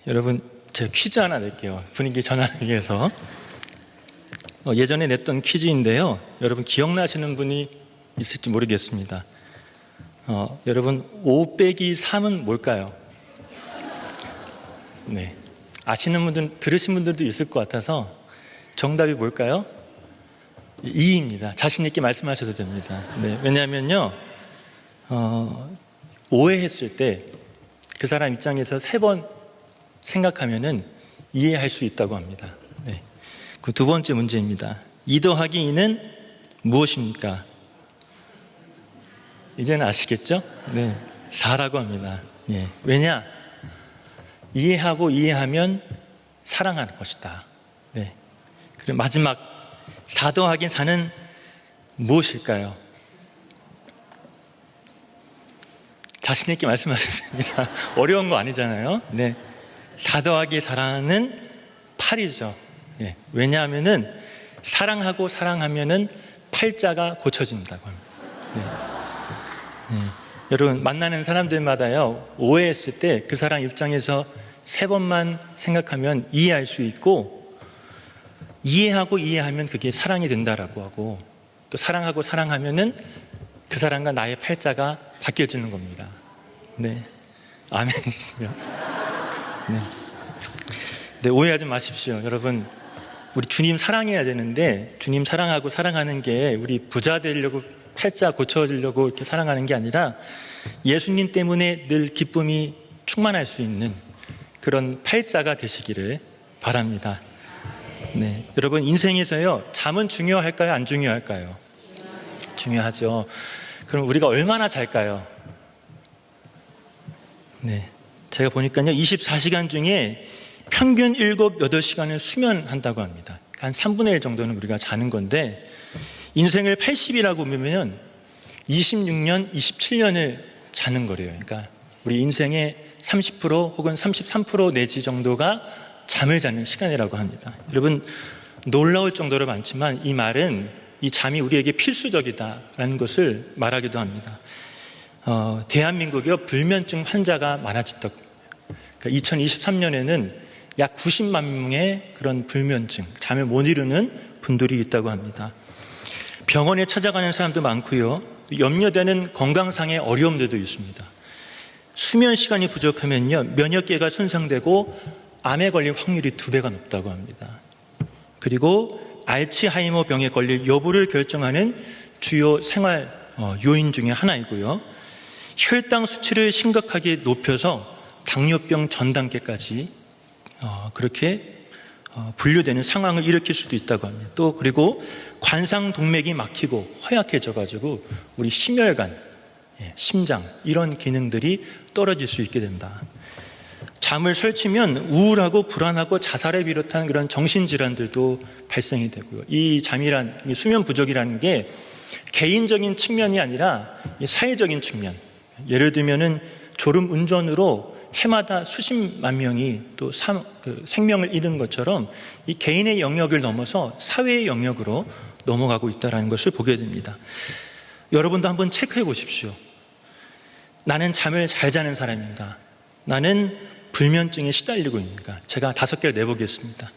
여러분, 제가 퀴즈 하나 낼게요. 분위기 전환을 위해서. 예전에 냈던 퀴즈인데요. 여러분 기억나시는 분이 있을지 모르겠습니다. 여러분 5 빼기 3은 뭘까요? 네, 아시는 분들, 들으신 분들도 있을 것 같아서 정답이 뭘까요? 2입니다. 자신 있게 말씀하셔도 됩니다. 네, 왜냐하면요, 오해했을 때 그 사람 입장에서 3번 생각하면은 이해할 수 있다고 합니다. 네. 그 두 번째 문제입니다. 2 더하기 2는 무엇입니까? 이제는 아시겠죠? 네, 4라고 합니다. 네. 왜냐? 이해하고 이해하면 사랑하는 것이다. 네. 그리고 마지막 4 더하기 4는 무엇일까요? 자신 있게 말씀하셨습니다. 어려운 거 아니잖아요. 네. 4 더하기 4라는 8이죠. 네. 왜냐하면은 사랑하고 사랑하면은 팔자가 고쳐진다고 합니다. 네. 네. 여러분 만나는 사람들마다요, 오해했을 때 그 사람 입장에서 3번만 생각하면 이해할 수 있고, 이해하고 이해하면 그게 사랑이 된다라고 하고, 또 사랑하고 사랑하면은 그 사람과 나의 팔자가 바뀌어지는 겁니다. 네, 아멘이시죠? 네. 네, 오해하지 마십시오. 여러분, 우리 주님 사랑해야 되는데, 주님 사랑하고 사랑하는 게 우리 부자 되려고, 팔자 고쳐지려고 이렇게 사랑하는 게 아니라 예수님 때문에 늘 기쁨이 충만할 수 있는 그런 팔자가 되시기를 바랍니다. 네, 여러분 인생에서요, 잠은 중요할까요? 안 중요할까요? 중요하죠. 그럼 우리가 얼마나 잘까요? 네, 제가 보니까요, 24시간 중에 평균 7, 8시간을 수면한다고 합니다. 한 3분의 1 정도는 우리가 자는 건데, 인생을 80이라고 보면 26년, 27년을 자는 거래요. 그러니까 우리 인생의 30% 혹은 33% 내지 정도가 잠을 자는 시간이라고 합니다. 여러분, 놀라울 정도로 많지만 이 말은, 이 잠이 우리에게 필수적이다라는 것을 말하기도 합니다. 대한민국의 불면증 환자가 많아졌다고. 그러니까 2023년에는 약 90만 명의 그런 불면증, 잠을 못 이루는 분들이 있다고 합니다. 병원에 찾아가는 사람도 많고요, 염려되는 건강상의 어려움들도 있습니다. 수면 시간이 부족하면요, 면역계가 손상되고 암에 걸릴 확률이 2배가 높다고 합니다. 그리고 알츠하이머 병에 걸릴 여부를 결정하는 주요 생활 요인 중에 하나이고요, 혈당 수치를 심각하게 높여서 당뇨병 전 단계까지 그렇게 분류되는 상황을 일으킬 수도 있다고 합니다. 또 그리고 관상동맥이 막히고 허약해져가지고 우리 심혈관, 심장 이런 기능들이 떨어질 수 있게 된다. 잠을 설치면 우울하고 불안하고 자살을 비롯한 그런 정신질환들도 발생이 되고요. 이 수면 부족이라는 게 개인적인 측면이 아니라 사회적인 측면. 예를 들면은 졸음 운전으로 해마다 수십만 명이 또 생명을 잃은 것처럼 이 개인의 영역을 넘어서 사회의 영역으로 넘어가고 있다는 것을 보게 됩니다. 여러분도 한번 체크해 보십시오. 나는 잠을 잘 자는 사람인가? 나는 불면증에 시달리고 있는가? 제가 5개를 내보겠습니다.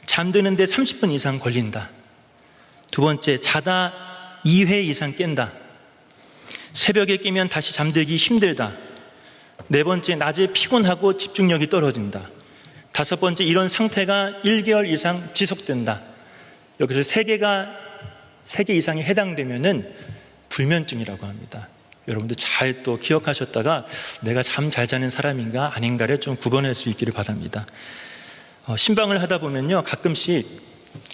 잠드는데 30분 이상 걸린다. 2번째, 자다 2회 이상 깬다. 새벽에 깨면 다시 잠들기 힘들다. 4번째, 낮에 피곤하고 집중력이 떨어진다. 5번째, 이런 상태가 1개월 이상 지속된다. 여기서 3개 이상이 해당되면은 불면증이라고 합니다. 여러분들 잘 또 기억하셨다가 내가 잠 잘 자는 사람인가 아닌가를 좀 구분할 수 있기를 바랍니다. 신방을 하다 보면요, 가끔씩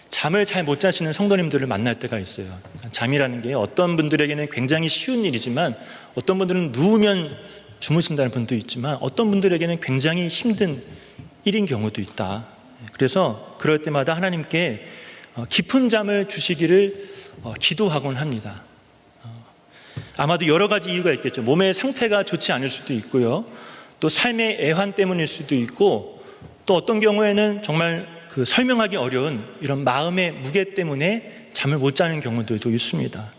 잠을 잘 못 자시는 성도님들을 만날 때가 있어요. 잠이라는 게 어떤 분들에게는 굉장히 쉬운 일이지만, 어떤 분들은 누우면 주무신다는 분도 있지만, 어떤 분들에게는 굉장히 힘든 일인 경우도 있다. 그래서 그럴 때마다 하나님께 깊은 잠을 주시기를 기도하곤 합니다. 아마도 여러 가지 이유가 있겠죠. 몸의 상태가 좋지 않을 수도 있고요, 또 삶의 애환 때문일 수도 있고, 또 어떤 경우에는 정말 설명하기 어려운 이런 마음의 무게 때문에 잠을 못 자는 경우들도 있습니다.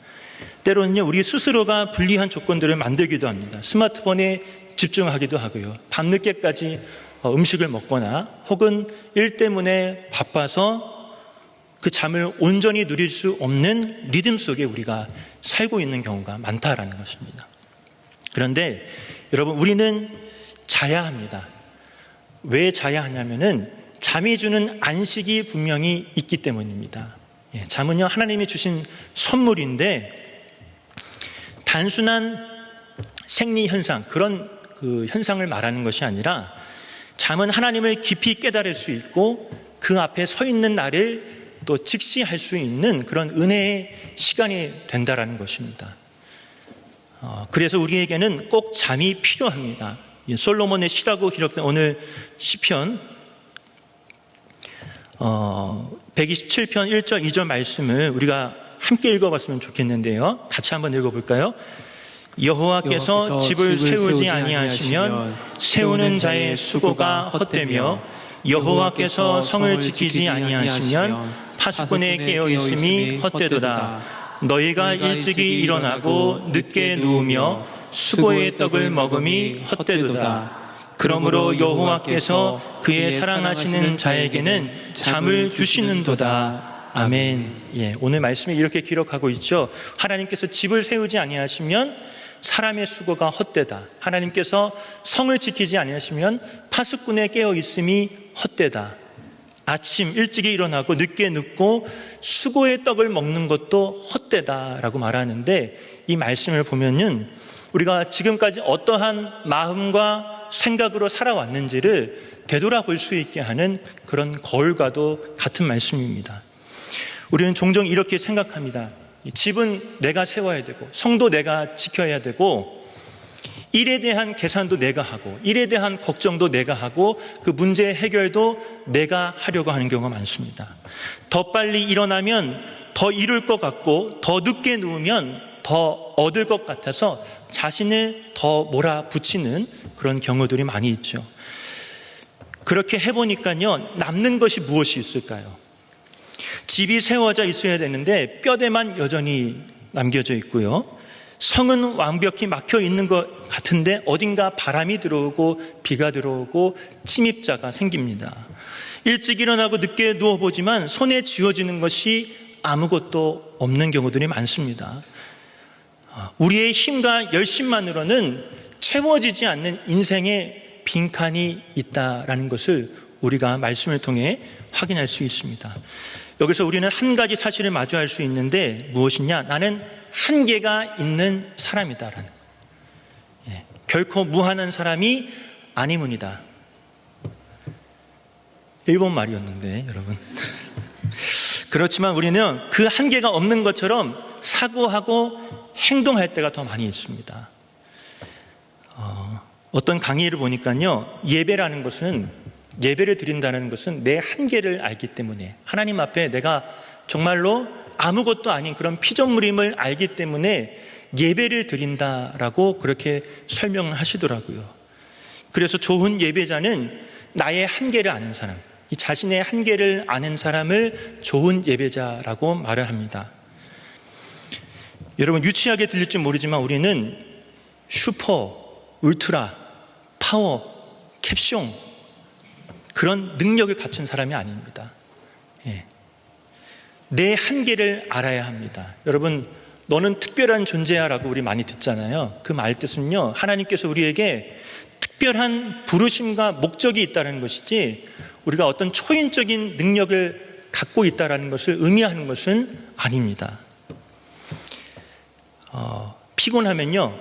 때로는요, 우리 스스로가 불리한 조건들을 만들기도 합니다. 스마트폰에 집중하기도 하고요, 밤늦게까지 음식을 먹거나 혹은 일 때문에 바빠서 그 잠을 온전히 누릴 수 없는 리듬 속에 우리가 살고 있는 경우가 많다라는 것입니다. 그런데 여러분, 우리는 자야 합니다. 왜 자야 하냐면은 잠이 주는 안식이 분명히 있기 때문입니다. 잠은요, 하나님이 주신 선물인데 단순한 생리 현상, 그런 그 현상을 말하는 것이 아니라 잠은 하나님을 깊이 깨달을 수 있고 그 앞에 서 있는 나를 또 직시할 수 있는 그런 은혜의 시간이 된다라는 것입니다. 그래서 우리에게는 꼭 잠이 필요합니다. 솔로몬의 시라고 기록된 오늘 시편 127편 1절 2절 말씀을 우리가 함께 읽어봤으면 좋겠는데요. 같이 한번 읽어볼까요? 여호와께서 집을 세우지 아니하시면 세우는 자의 수고가 헛되며 여호와께서 성을 지키지 아니하시면 파수꾼의 깨어 있음이 헛되도다. 너희가 일찍이 일어나고 늦게 누우며 수고의 떡을 먹음이 헛되도다. 그러므로 여호와께서 그의 사랑하시는 자에게는 잠을 주시는도다. 아멘. 오늘 말씀이 이렇게 기록하고 있죠. 하나님께서 집을 세우지 아니하시면 사람의 수고가 헛되다. 하나님께서 성을 지키지 아니하시면 파수꾼의 깨어 있음이 헛되다. 아침 일찍이 일어나고 늦게 눕고 수고의 떡을 먹는 것도 헛되다라고 말하는데, 이 말씀을 보면은 우리가 지금까지 어떠한 마음과 생각으로 살아왔는지를 되돌아볼 수 있게 하는 그런 거울과도 같은 말씀입니다. 우리는 종종 이렇게 생각합니다. 집은 내가 세워야 되고 성도 내가 지켜야 되고 일에 대한 계산도 내가 하고 일에 대한 걱정도 내가 하고 그 문제 해결도 내가 하려고 하는 경우가 많습니다. 더 빨리 일어나면 더 이룰 것 같고 더 늦게 누우면 더 얻을 것 같아서 자신을 더 몰아붙이는 그런 경우들이 많이 있죠. 그렇게 해보니까요, 남는 것이 무엇이 있을까요? 집이 세워져 있어야 되는데 뼈대만 여전히 남겨져 있고요. 성은 완벽히 막혀 있는 것 같은데 어딘가 바람이 들어오고 비가 들어오고 침입자가 생깁니다. 일찍 일어나고 늦게 누워보지만 손에 쥐어지는 것이 아무것도 없는 경우들이 많습니다. 우리의 힘과 열심만으로는 채워지지 않는 인생의 빈칸이 있다라는 것을 우리가 말씀을 통해 확인할 수 있습니다. 여기서 우리는 한 가지 사실을 마주할 수 있는데 무엇이냐? 나는 한계가 있는 사람이다라는 거예요. 결코 무한한 사람이 아니문이다. 일본 말이었는데 여러분. 그렇지만 우리는 그 한계가 없는 것처럼 사고하고 행동할 때가 더 많이 있습니다. 어떤 강의를 보니까요, 예배를 드린다는 것은 내 한계를 알기 때문에, 하나님 앞에 내가 정말로 아무것도 아닌 그런 피조물임을 알기 때문에 예배를 드린다라고 그렇게 설명을 하시더라고요. 그래서 좋은 예배자는 나의 한계를 아는 사람, 이 자신의 한계를 아는 사람을 좋은 예배자라고 말을 합니다. 여러분, 유치하게 들릴지 모르지만 우리는 슈퍼, 울트라, 파워, 캡숑 그런 능력을 갖춘 사람이 아닙니다. 내 한계를 알아야 합니다. 여러분, 너는 특별한 존재야 라고 우리 많이 듣잖아요. 그 말 뜻은요, 하나님께서 우리에게 특별한 부르심과 목적이 있다는 것이지 우리가 어떤 초인적인 능력을 갖고 있다는 것을 의미하는 것은 아닙니다. 피곤하면요,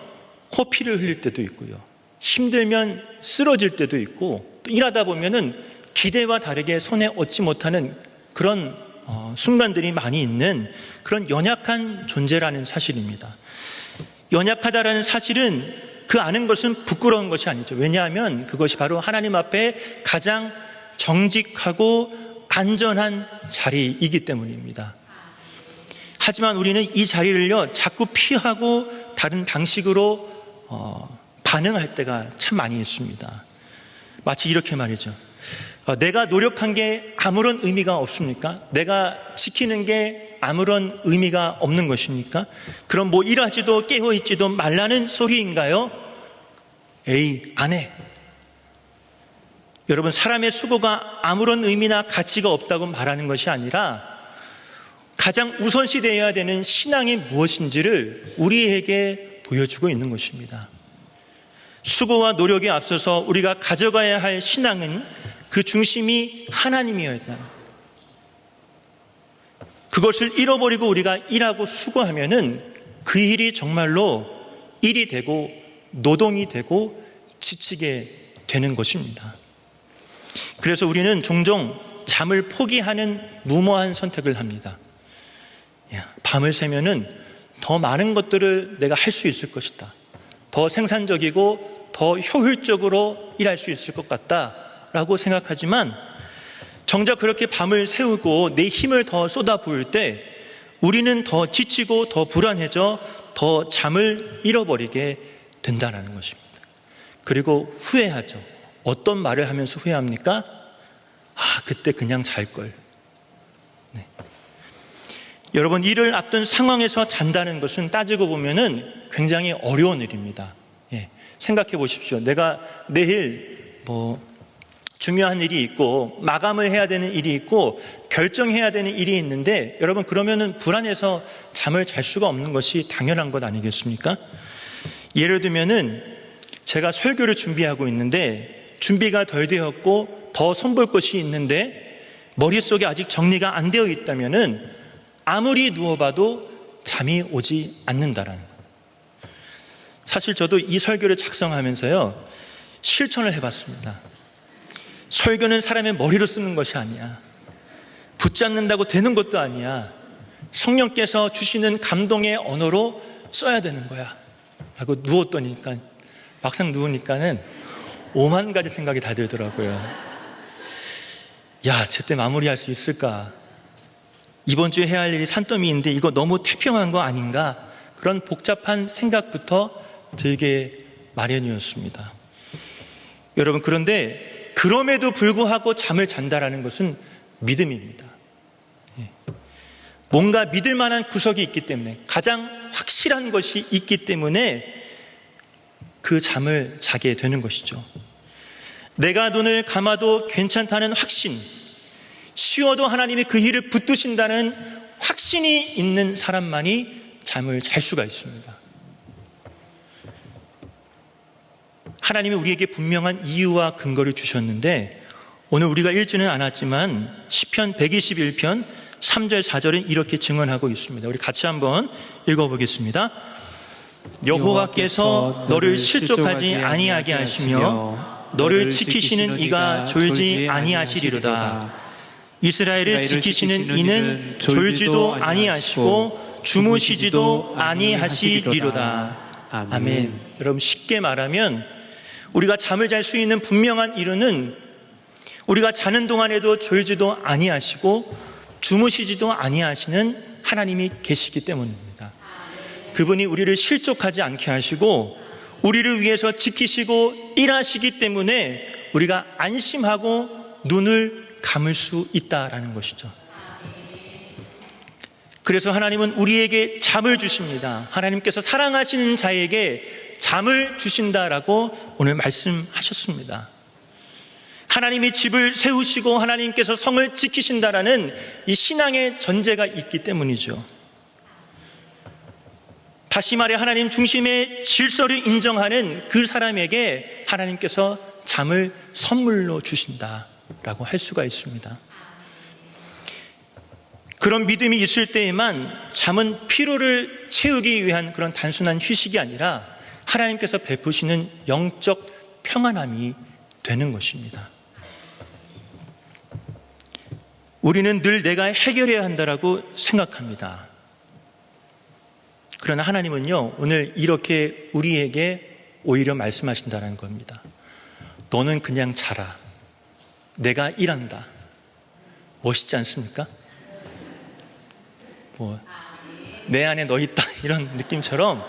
코피를 흘릴 때도 있고요, 힘들면 쓰러질 때도 있고, 또 일하다 보면은 기대와 다르게 손에 얻지 못하는 그런 순간들이 많이 있는 그런 연약한 존재라는 사실입니다. 연약하다라는 사실은 그 아는 것은 부끄러운 것이 아니죠. 왜냐하면 그것이 바로 하나님 앞에 가장 정직하고 안전한 자리이기 때문입니다. 하지만 우리는 이 자리를요, 자꾸 피하고 다른 방식으로 반응할 때가 참 많이 있습니다. 마치 이렇게 말이죠. 내가 노력한 게 아무런 의미가 없습니까? 내가 지키는 게 아무런 의미가 없는 것입니까? 그럼 뭐 일하지도 깨어있지도 말라는 소리인가요? 에이, 안 해. 여러분, 사람의 수고가 아무런 의미나 가치가 없다고 말하는 것이 아니라 가장 우선시되어야 되는 신앙이 무엇인지를 우리에게 보여주고 있는 것입니다. 수고와 노력에 앞서서 우리가 가져가야 할 신앙은 그 중심이 하나님이어야 한다. 그것을 잃어버리고 우리가 일하고 수고하면은 그 일이 정말로 일이 되고 노동이 되고 지치게 되는 것입니다. 그래서 우리는 종종 잠을 포기하는 무모한 선택을 합니다. 밤을 새면은 더 많은 것들을 내가 할 수 있을 것이다. 더 생산적이고 더 효율적으로 일할 수 있을 것 같다라고 생각하지만 정작 그렇게 밤을 새우고 내 힘을 더 쏟아부을 때 우리는 더 지치고 더 불안해져 더 잠을 잃어버리게 된다는 것입니다. 그리고 후회하죠. 어떤 말을 하면서 후회합니까? 그때 그냥 잘걸. 네. 여러분, 일을 앞둔 상황에서 잔다는 것은 따지고 보면은 굉장히 어려운 일입니다. 생각해 보십시오. 내가 내일 중요한 일이 있고 마감을 해야 되는 일이 있고 결정해야 되는 일이 있는데 여러분, 그러면은 불안해서 잠을 잘 수가 없는 것이 당연한 것 아니겠습니까? 예를 들면은 제가 설교를 준비하고 있는데 준비가 덜 되었고 더 손볼 것이 있는데 머릿속에 아직 정리가 안 되어 있다면은 아무리 누워봐도 잠이 오지 않는다라는 거예요. 사실 저도 이 설교를 작성하면서요 실천을 해봤습니다. 설교는 사람의 머리로 쓰는 것이 아니야. 붙잡는다고 되는 것도 아니야. 성령께서 주시는 감동의 언어로 써야 되는 거야 라고 누웠더니까 막상 누우니까는 5만 가지 생각이 다 들더라고요. 제때 마무리할 수 있을까? 이번 주에 해야 할 일이 산더미인데 이거 너무 태평한 거 아닌가? 그런 복잡한 생각부터 들게 마련이었습니다. 여러분, 그런데 그럼에도 불구하고 잠을 잔다라는 것은 믿음입니다. 뭔가 믿을 만한 구석이 있기 때문에, 가장 확실한 것이 있기 때문에 그 잠을 자게 되는 것이죠. 내가 눈을 감아도 괜찮다는 확신, 쉬어도 하나님이 그 일을 붙드신다는 확신이 있는 사람만이 잠을 잘 수가 있습니다. 하나님이 우리에게 분명한 이유와 근거를 주셨는데 오늘 우리가 읽지는 않았지만 시편 121편 3절 4절은 이렇게 증언하고 있습니다. 우리 같이 한번 읽어보겠습니다. 여호와께서 너를 실족하지 아니하게 하시며 너를 지키시는 이가 졸지 아니하시리로다. 이스라엘을 지키시는 이는 졸지도 아니하시고 주무시지도 아니하시리로다. 아멘. 여러분, 쉽게 말하면 우리가 잠을 잘 수 있는 분명한 이유는 우리가 자는 동안에도 졸지도 아니하시고 주무시지도 아니하시는 하나님이 계시기 때문입니다. 그분이 우리를 실족하지 않게 하시고 우리를 위해서 지키시고 일하시기 때문에 우리가 안심하고 눈을 감을 수 있다라는 것이죠. 그래서 하나님은 우리에게 잠을 주십니다. 하나님께서 사랑하시는 자에게 잠을 주신다라고 오늘 말씀하셨습니다. 하나님이 집을 세우시고 하나님께서 성을 지키신다라는 이 신앙의 전제가 있기 때문이죠. 다시 말해 하나님 중심의 질서를 인정하는 그 사람에게 하나님께서 잠을 선물로 주신다라고 할 수가 있습니다. 그런 믿음이 있을 때에만 잠은 피로를 채우기 위한 그런 단순한 휴식이 아니라 하나님께서 베푸시는 영적 평안함이 되는 것입니다. 우리는 늘 내가 해결해야 한다라고 생각합니다. 그러나 하나님은요, 오늘 이렇게 우리에게 오히려 말씀하신다는 겁니다. 너는 그냥 자라. 내가 일한다. 멋있지 않습니까? 내 안에 너 있다 이런 느낌처럼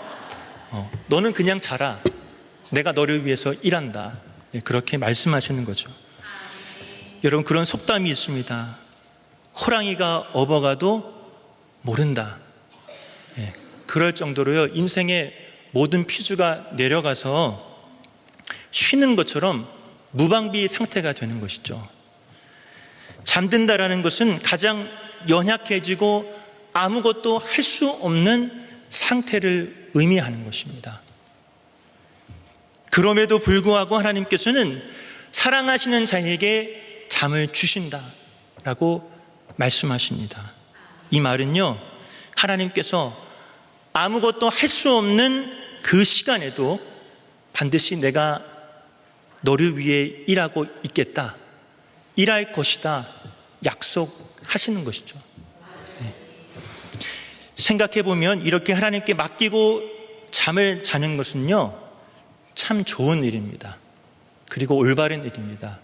너는 그냥 자라. 내가 너를 위해서 일한다. 그렇게 말씀하시는 거죠. 여러분, 그런 속담이 있습니다. 호랑이가 업어가도 모른다. 그럴 정도로요, 인생의 모든 피주가 내려가서 쉬는 것처럼 무방비 상태가 되는 것이죠. 잠든다라는 것은 가장 연약해지고 아무것도 할 수 없는 상태를 의미하는 것입니다. 그럼에도 불구하고 하나님께서는 사랑하시는 자에게 잠을 주신다라고 말씀하십니다. 이 말은요, 하나님께서 아무것도 할 수 없는 그 시간에도 반드시 내가 너를 위해 일하고 있겠다, 일할 것이다 약속하시는 것이죠. 생각해보면 이렇게 하나님께 맡기고 잠을 자는 것은요, 참 좋은 일입니다. 그리고 올바른 일입니다.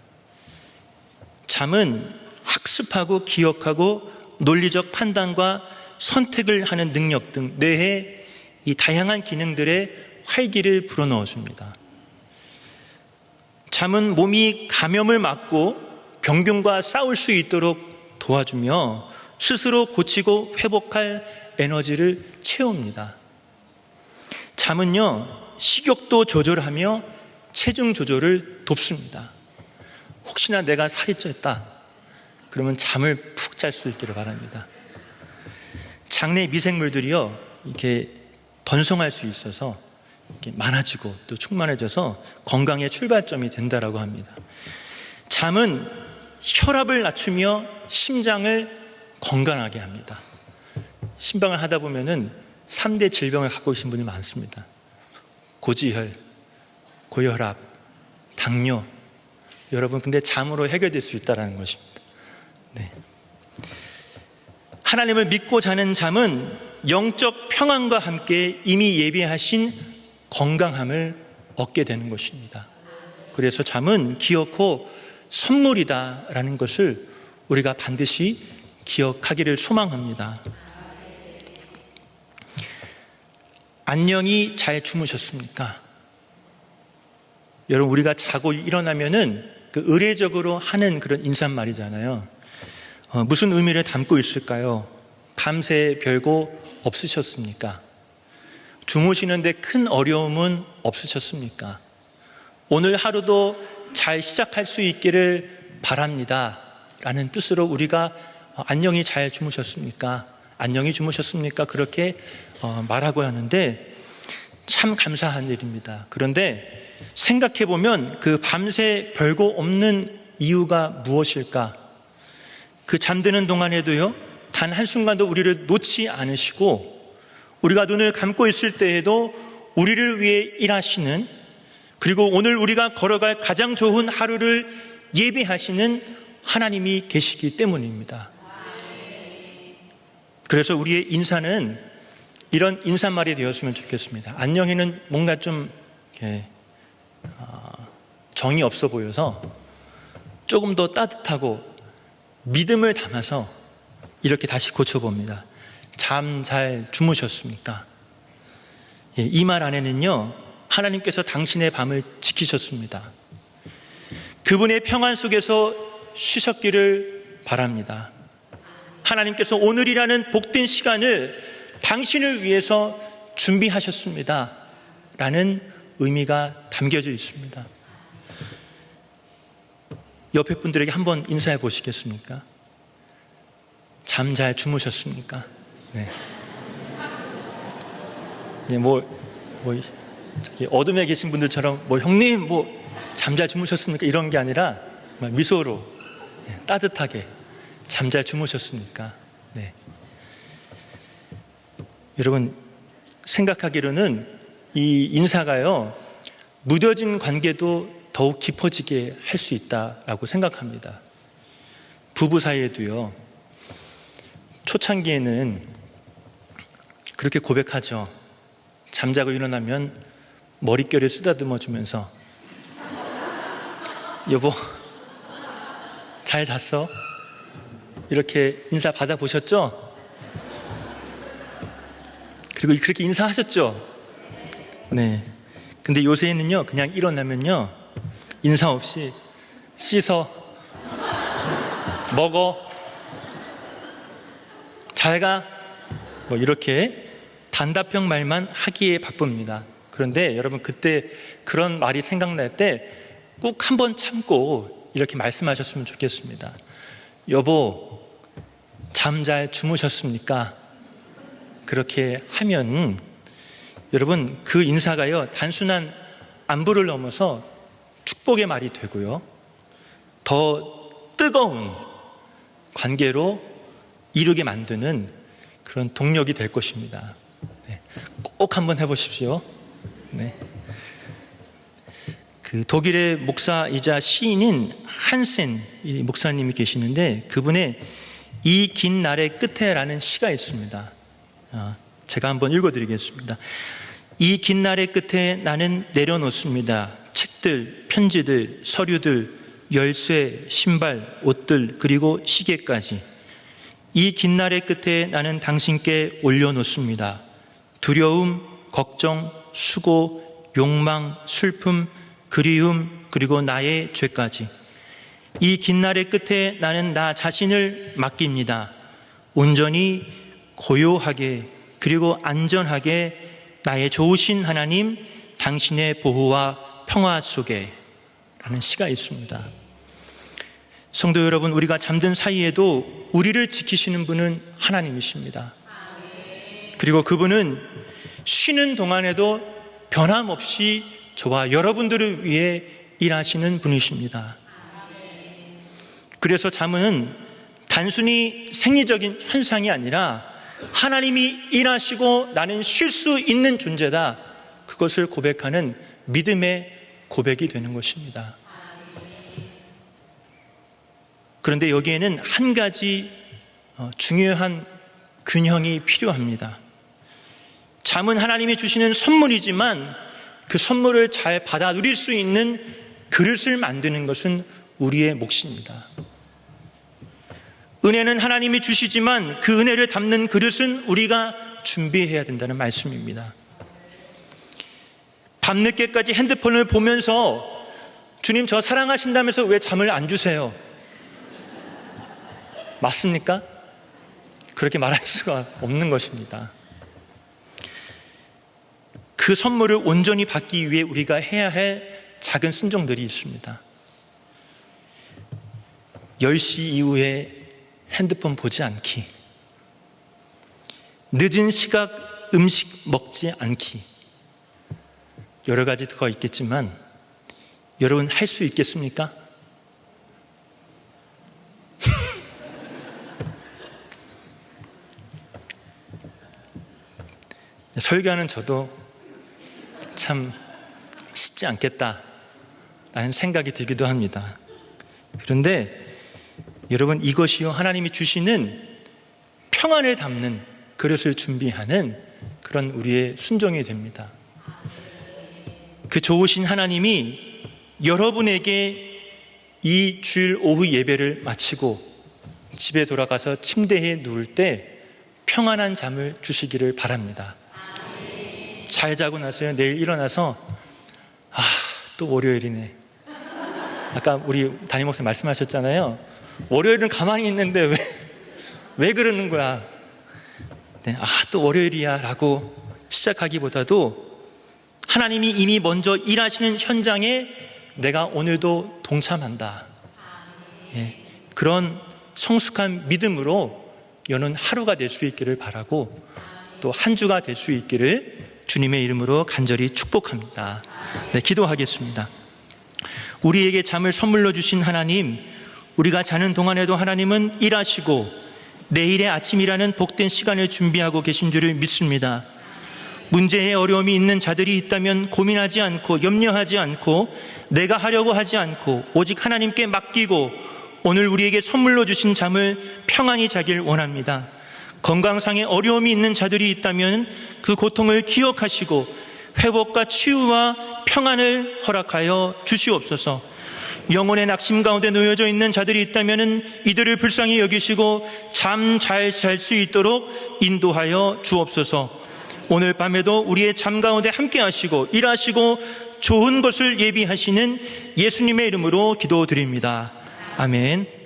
잠은 학습하고 기억하고 논리적 판단과 선택을 하는 능력 등 뇌의 이 다양한 기능들의 활기를 불어넣어 줍니다. 잠은 몸이 감염을 막고 병균과 싸울 수 있도록 도와주며 스스로 고치고 회복할 에너지를 채웁니다. 잠은요, 식욕도 조절하며 체중 조절을 돕습니다. 혹시나 내가 살이 쪘다 그러면 잠을 푹 잘 수 있기를 바랍니다. 장내 미생물들이요, 이렇게 번성할 수 있어서 이렇게 많아지고 또 충만해져서 건강의 출발점이 된다라고 합니다. 잠은 혈압을 낮추며 심장을 건강하게 합니다. 신방을 하다 보면은 3대 질병을 갖고 계신 분이 많습니다. 고지혈, 고혈압, 당뇨. 여러분, 근데 잠으로 해결될 수 있다는 것입니다. 네. 하나님을 믿고 자는 잠은 영적 평안과 함께 이미 예비하신 건강함을 얻게 되는 것입니다. 그래서 잠은 기어코 선물이다라는 것을 우리가 반드시 기억하기를 소망합니다. 안녕히 잘 주무셨습니까? 여러분, 우리가 자고 일어나면은 그 의례적으로 하는 그런 인사말이잖아요. 무슨 의미를 담고 있을까요? 밤새 별거 없으셨습니까? 주무시는데 큰 어려움은 없으셨습니까? 오늘 하루도 잘 시작할 수 있기를 바랍니다 라는 뜻으로 우리가 안녕히 잘 주무셨습니까? 안녕히 주무셨습니까? 그렇게 말하고 하는데 참 감사한 일입니다. 그런데 생각해보면 그 밤새 별거 없는 이유가 무엇일까? 그 잠드는 동안에도요, 단 한순간도 우리를 놓지 않으시고 우리가 눈을 감고 있을 때에도 우리를 위해 일하시는, 그리고 오늘 우리가 걸어갈 가장 좋은 하루를 예비하시는 하나님이 계시기 때문입니다. 그래서 우리의 인사는 이런 인사말이 되었으면 좋겠습니다. 안녕히는 뭔가 좀 정이 없어 보여서 조금 더 따뜻하고 믿음을 담아서 이렇게 다시 고쳐봅니다. 잠 잘 주무셨습니까? 이 말 안에는요, 하나님께서 당신의 밤을 지키셨습니다. 그분의 평안 속에서 쉬셨기를 바랍니다. 하나님께서 오늘이라는 복된 시간을 당신을 위해서 준비하셨습니다 라는 의미가 담겨져 있습니다. 옆에 분들에게 한번 인사해 보시겠습니까? 잠 잘 주무셨습니까? 네. 저기 어둠에 계신 분들처럼 형님 잠 잘 주무셨습니까? 이런 게 아니라 미소로 따뜻하게 잠 잘 주무셨습니까? 네. 여러분, 생각하기로는 이 인사가요, 무뎌진 관계도 더욱 깊어지게 할 수 있다라고 생각합니다. 부부 사이에도요, 초창기에는 그렇게 고백하죠. 잠자고 일어나면 머릿결을 쓰다듬어 주면서 여보, 잘 잤어? 이렇게 인사 받아보셨죠? 그리고 그렇게 인사하셨죠? 네. 근데 요새는요, 그냥 일어나면요, 인사 없이 씻어, 먹어, 잘 가, 이렇게 단답형 말만 하기에 바쁩니다. 그런데 여러분, 그때 그런 말이 생각날 때 꼭 한번 참고 이렇게 말씀하셨으면 좋겠습니다. 여보, 잠 잘 주무셨습니까? 그렇게 하면 여러분, 그 인사가요, 단순한 안부를 넘어서 축복의 말이 되고요, 더 뜨거운 관계로 이루게 만드는 그런 동력이 될 것입니다. 네, 꼭 한번 해보십시오. 네. 그 독일의 목사이자 시인인 한센 목사님이 계시는데, 그분의 이 긴 날의 끝에라는 시가 있습니다. 제가 한번 읽어드리겠습니다. 이 긴 날의 끝에 나는 내려놓습니다. 책들, 편지들, 서류들, 열쇠, 신발, 옷들, 그리고 시계까지. 이 긴 날의 끝에 나는 당신께 올려놓습니다. 두려움, 걱정, 수고, 욕망, 슬픔, 그리움, 그리고 나의 죄까지. 이 긴 날의 끝에 나는 나 자신을 맡깁니다. 온전히 고요하게 그리고 안전하게 나의 좋으신 하나님, 당신의 보호와 평화 속에 라는 시가 있습니다. 성도 여러분, 우리가 잠든 사이에도 우리를 지키시는 분은 하나님이십니다. 그리고 그분은 쉬는 동안에도 변함없이 저와 여러분들을 위해 일하시는 분이십니다. 그래서 잠은 단순히 생리적인 현상이 아니라 하나님이 일하시고 나는 쉴 수 있는 존재다, 그것을 고백하는 믿음의 고백이 되는 것입니다. 그런데 여기에는 한 가지 중요한 균형이 필요합니다. 잠은 하나님이 주시는 선물이지만 그 선물을 잘 받아 누릴 수 있는 그릇을 만드는 것은 우리의 몫입니다. 은혜는 하나님이 주시지만 그 은혜를 담는 그릇은 우리가 준비해야 된다는 말씀입니다. 밤늦게까지 핸드폰을 보면서 주님 저 사랑하신다면서 왜 잠을 안 주세요? 맞습니까? 그렇게 말할 수가 없는 것입니다. 그 선물을 온전히 받기 위해 우리가 해야 할 작은 순종들이 있습니다. 10시 이후에 핸드폰 보지 않기, 늦은 시각 음식 먹지 않기, 여러 가지 더 있겠지만 여러분 할 수 있겠습니까? 설교하는 저도 참 쉽지 않겠다라는 생각이 들기도 합니다. 그런데 여러분, 이것이요 하나님이 주시는 평안을 담는 그릇을 준비하는 그런 우리의 순종이 됩니다. 그 좋으신 하나님이 여러분에게 이 주일 오후 예배를 마치고 집에 돌아가서 침대에 누울 때 평안한 잠을 주시기를 바랍니다. 잘 자고 나서요, 내일 일어나서 또 월요일이네. 아까 우리 담임 목사님 말씀하셨잖아요. 월요일은 가만히 있는데 왜 그러는 거야? 네, 또 월요일이야 라고 시작하기보다도 하나님이 이미 먼저 일하시는 현장에 내가 오늘도 동참한다. 예, 그런 성숙한 믿음으로 여는 하루가 될 수 있기를 바라고, 또 한 주가 될 수 있기를 주님의 이름으로 간절히 축복합니다. 네, 기도하겠습니다. 우리에게 잠을 선물로 주신 하나님, 우리가 자는 동안에도 하나님은 일하시고 내일의 아침이라는 복된 시간을 준비하고 계신 줄을 믿습니다. 문제에 어려움이 있는 자들이 있다면 고민하지 않고 염려하지 않고 내가 하려고 하지 않고 오직 하나님께 맡기고 오늘 우리에게 선물로 주신 잠을 평안히 자길 원합니다. 건강상의 어려움이 있는 자들이 있다면 그 고통을 기억하시고 회복과 치유와 평안을 허락하여 주시옵소서. 영혼의 낙심 가운데 놓여져 있는 자들이 있다면 이들을 불쌍히 여기시고 잠 잘 잘 수 있도록 인도하여 주옵소서. 오늘 밤에도 우리의 잠 가운데 함께 하시고 일하시고 좋은 것을 예비하시는 예수님의 이름으로 기도드립니다. 아멘.